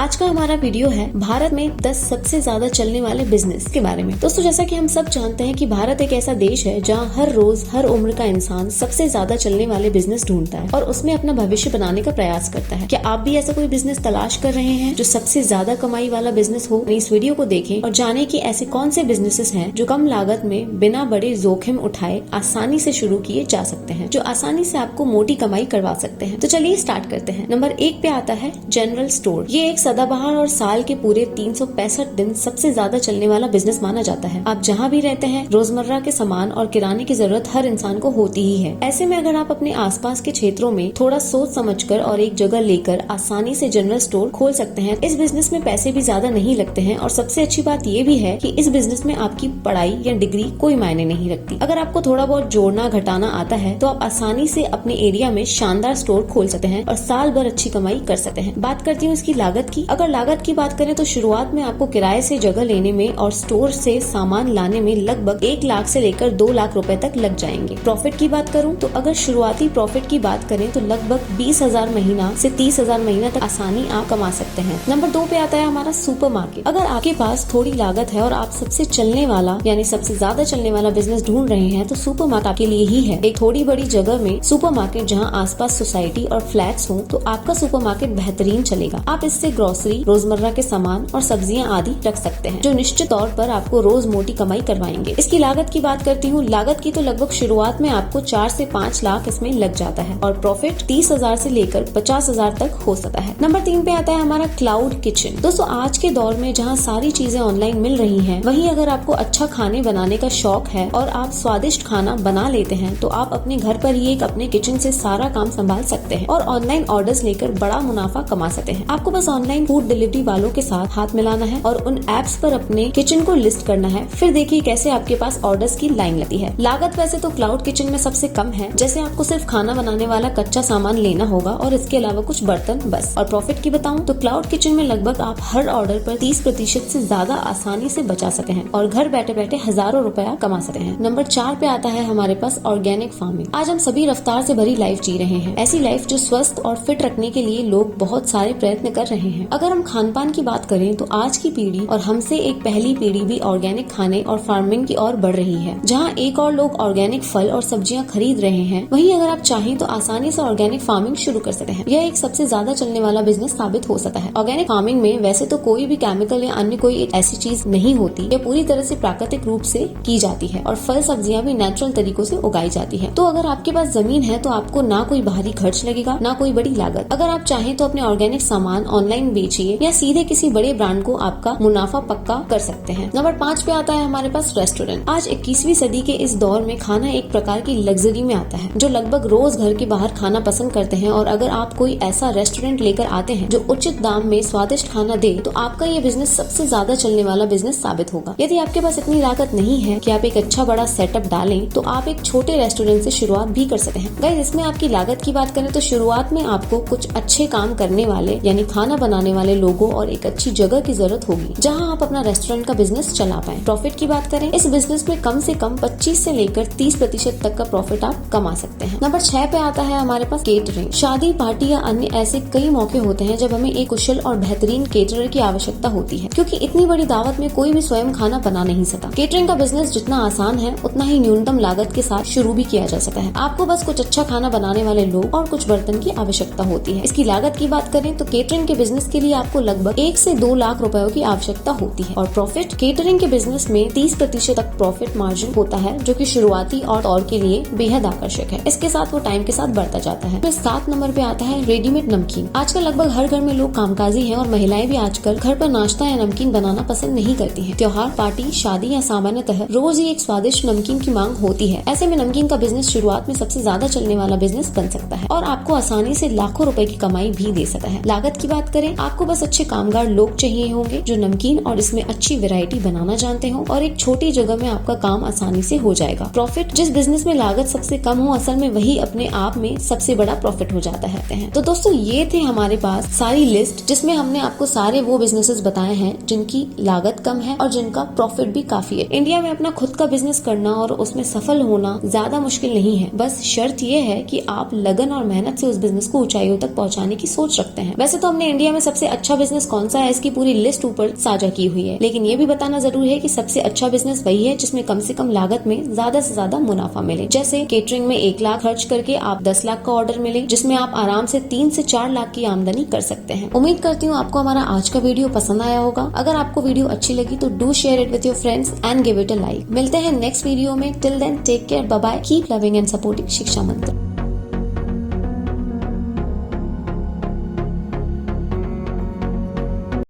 आज का हमारा वीडियो है भारत में 10 सबसे ज्यादा चलने वाले बिजनेस के बारे में। दोस्तों, जैसा कि हम सब जानते हैं कि भारत एक ऐसा देश है जहां हर रोज हर उम्र का इंसान सबसे ज्यादा चलने वाले बिजनेस ढूंढता है और उसमें अपना भविष्य बनाने का प्रयास करता है। क्या आप भी ऐसा कोई बिजनेस तलाश कर रहे हैं जो सबसे ज्यादा कमाई वाला बिजनेस हो? इस वीडियो को देखें और जाने कि ऐसे कौन से बिजनेसेस हैं जो कम लागत में बिना बड़े जोखिम उठाए आसानी से शुरू किए जा सकते हैं, जो आसानी से आपको मोटी कमाई करवा सकते हैं। तो चलिए स्टार्ट करते हैं। नंबर 1 पे आता है जनरल स्टोर। ये एक सदाबहार और साल के पूरे 365 दिन सबसे ज्यादा चलने वाला बिजनेस माना जाता है। आप जहाँ भी रहते हैं, रोजमर्रा के सामान और किराने की जरूरत हर इंसान को होती ही है। ऐसे में अगर आप अपने आसपास के क्षेत्रों में थोड़ा सोच समझकर और एक जगह लेकर आसानी से जनरल स्टोर खोल सकते हैं। इस बिजनेस में पैसे भी ज्यादा नहीं लगते हैं और सबसे अच्छी बात ये भी है कि इस बिजनेस में आपकी पढ़ाई या डिग्री कोई मायने नहीं रखती। अगर आपको थोड़ा बहुत जोड़ना घटाना आता है तो आप आसानी से अपने एरिया में शानदार स्टोर खोल सकते हैं और साल भर अच्छी कमाई कर सकते हैं। बात करती हूँ इसकी लागत की। अगर लागत की बात करें तो शुरुआत में आपको किराए से जगह लेने में और स्टोर से सामान लाने में लगभग 1 लाख से लेकर 2 लाख रुपए तक लग जाएंगे। प्रॉफिट की बात करूँ तो अगर शुरुआती प्रॉफिट की बात करें तो लगभग 20,000 महीना से 30,000 महीना तक आसानी आप कमा सकते हैं। नंबर 2 पे आता है हमारा सुपरमार्केट। अगर आपके पास थोड़ी लागत है और आप सबसे चलने वाला यानी सबसे ज्यादा चलने वाला बिजनेस ढूंढ रहे हैं तो सुपरमार्केट आपके लिए ही है। एक थोड़ी बड़ी जगह में सुपरमार्केट जहां आसपास सोसाइटी और फ्लैट्स हो तो आपका सुपरमार्केट बेहतरीन चलेगा। आप इससे ग्रोसरी, रोजमर्रा के सामान और सब्जियां आदि रख सकते हैं जो निश्चित तौर पर आपको रोज मोटी कमाई करवाएंगे। इसकी लागत की बात करती हूँ। लागत की तो लगभग शुरुआत में आपको 4 से 5 लाख इसमें लग जाता है और प्रॉफिट 30,000 से लेकर 50,000 तक हो सकता है। नंबर 3 पे आता है हमारा क्लाउड किचन। दोस्तों, आज के दौर में जहाँ सारी चीजें ऑनलाइन मिल रही हैं, वहीं अगर आपको अच्छा खाने बनाने का शौक है और आप स्वादिष्ट खाना बना लेते हैं तो आप अपने घर पर ही एक अपने किचन से सारा काम संभाल सकते हैं और ऑनलाइन ऑर्डर्स लेकर बड़ा मुनाफा कमा सकते हैं। आपको बस ऑनलाइन फूड डिलीवरी वालों के साथ हाथ मिलाना है और उन एप्स पर अपने किचन को लिस्ट करना है। फिर देखिए कैसे आपके पास ऑर्डर्स की लाइन लगती है। लागत वैसे तो क्लाउड किचन में सबसे कम है, जैसे आपको सिर्फ खाना बनाने वाला कच्चा सामान लेना होगा और इसके अलावा कुछ बर्तन बस। और प्रॉफिट की बताऊं तो क्लाउड किचन में लगभग आप हर ऑर्डर पर 30% से ज्यादा आसानी से बचा सकते हैं और घर बैठे बैठे हजारों रुपया कमा सकते हैं। नंबर 4 पे आता है हमारे पास ऑर्गेनिक फार्मिंग। आज हम सभी रफ्तार से भरी लाइफ जी रहे हैं, ऐसी लाइफ जो स्वस्थ और फिट रखने के लिए लोग बहुत सारे प्रयत्न कर रहे हैं। अगर हम खान पान की बात करें तो आज की पीढ़ी और हमसे एक पहली पीढ़ी भी ऑर्गेनिक खाने और फार्मिंग की ओर बढ़ रही है। जहाँ एक और लोग ऑर्गेनिक फल और सब्जियां खरीद रहे हैं, वहीं अगर आप चाहें तो आसानी से ऑर्गेनिक फार्मिंग शुरू कर सकते हैं। यह एक सबसे ज्यादा चलने वाला बिजनेस साबित हो सकता है। ऑर्गेनिक फार्मिंग में वैसे तो कोई भी केमिकल या अन्य कोई ऐसी चीज नहीं होती, यह पूरी तरह से प्राकृतिक रूप से की जाती है और फल सब्जियां भी नेचुरल तरीकों से उगाई जाती है। तो अगर आपके पास जमीन है तो आपको ना कोई बाहरी खर्च लगेगा, ना कोई बड़ी लागत। अगर आप चाहें तो अपने ऑर्गेनिक सामान ऑनलाइन बेचिए या सीधे किसी बड़े ब्रांड को आपका मुनाफा पक्का कर सकते हैं। नंबर 5 पे आता है हमारे पास रेस्टोरेंट। आज 21वीं सदी के इस दौर में खाना एक प्रकार की लग्जरी में आता है, जो लगभग रोज घर के बाहर खाना पसंद करते हैं। और अगर आप कोई ऐसा रेस्टोरेंट लेकर आते हैं जो उचित दाम में स्वादिष्ट खाना दे तो आपका ये बिजनेस सबसे ज्यादा चलने वाला बिजनेस साबित होगा। यदि आपके पास इतनी लागत नहीं है कि आप एक अच्छा बड़ा सेटअप डालें तो आप एक छोटे रेस्टोरेंट से शुरुआत भी कर सकते हैं। गाइस, इसमें आपकी लागत की बात करें तो शुरुआत में आपको कुछ अच्छे काम करने वाले यानी खाना बनाने वाले लोगों और एक अच्छी जगह की जरूरत होगी जहां आप अपना रेस्टोरेंट का बिजनेस चला पाए। प्रॉफिट की बात करें, इस बिजनेस में कम से कम 25 से लेकर 30% तक का प्रॉफिट आप कमा सकते हैं। नंबर 6 पे आता है हमारे पास केटरिंग। शादी, पार्टी या अन्य ऐसे कई मौके होते हैं जब हमें एक कुशल और बेहतरीन केटरर की आवश्यकता होती है, क्योंकि इतनी बड़ी दावत में कोई भी स्वयं खाना बना नहीं सकता। केटरिंग का बिजनेस जितना आसान है उतना ही न्यूनतम लागत के साथ शुरू भी किया जा सकता है। आपको बस कुछ अच्छा खाना बनाने वाले लोग और कुछ बर्तन की आवश्यकता होती है। इसकी लागत की बात करें तो केटरिंग के बिजनेस के लिए आपको लगभग 1 से 2 लाख रुपयों की आवश्यकता होती है और प्रॉफिट, केटरिंग के बिजनेस में 30% तक प्रॉफिट मार्जिन होता है, जो कि शुरुआती और तौर के लिए बेहद आकर्षक है। इसके साथ वो टाइम के साथ बढ़ता जाता है। तो 7 नंबर पे आता है रेडीमेड नमकीन। आजकल लगभग हर घर में लोग कामकाजी हैं और महिलाएं भी आजकल घर पर नाश्ता या नमकीन बनाना पसंद नहीं करती हैं। त्योहार, पार्टी, शादी या सामान्यतः रोज ही एक स्वादिष्ट नमकीन की मांग होती है। ऐसे में नमकीन का बिजनेस शुरुआत में सबसे ज्यादा चलने वाला बिजनेस बन सकता है और आपको आसानी से लाखों रुपए की कमाई भी दे सकता है। लागत की बात करें, आपको बस अच्छे कामगार लोग चाहिए होंगे जो नमकीन और इसमें अच्छी वैरायटी बनाना जानते हो और एक छोटी जगह में आपका काम आसानी से हो जाएगा। प्रॉफिट, जिस बिजनेस में लागत सबसे कम हो असल में वही अपने आप में सबसे बड़ा प्रॉफिट हो जाता है। तो दोस्तों, ये थे हमारे पास सारी लिस्ट जिसमें हमने आपको सारे वो बिजनेसेस बताए हैं जिनकी लागत कम है और जिनका प्रॉफिट भी काफी है। इंडिया में अपना खुद का बिजनेस करना और उसमें सफल होना ज्यादा मुश्किल नहीं है, बस शर्त ये है कि आप लगन और मेहनत से उस बिजनेस को ऊंचाइयों तक पहुंचाने की सोच रखते हैं। वैसे तो हमने इंडिया में सबसे अच्छा बिजनेस कौन सा है इसकी पूरी लिस्ट ऊपर साझा की हुई है, लेकिन ये भी बताना जरूरी है कि सबसे अच्छा बिजनेस वही है जिसमें कम से कम लागत में ज्यादा से ज्यादा मुनाफा मिले। जैसे केटरिंग में 1 लाख खर्च करके आप 10 लाख का ऑर्डर मिले, जिसमें आप आराम से 3 से 4 लाख की आमदनी कर सकते हैं। उम्मीद करती हूँ आपको हमारा आज का वीडियो पसंद आया होगा। अगर आपको वीडियो अच्छी लगी तो do share it with your friends and give it a like. मिलते हैं नेक्स्ट वीडियो में। Till then take care, bye bye, keep loving and supporting Shiksha मंत्र।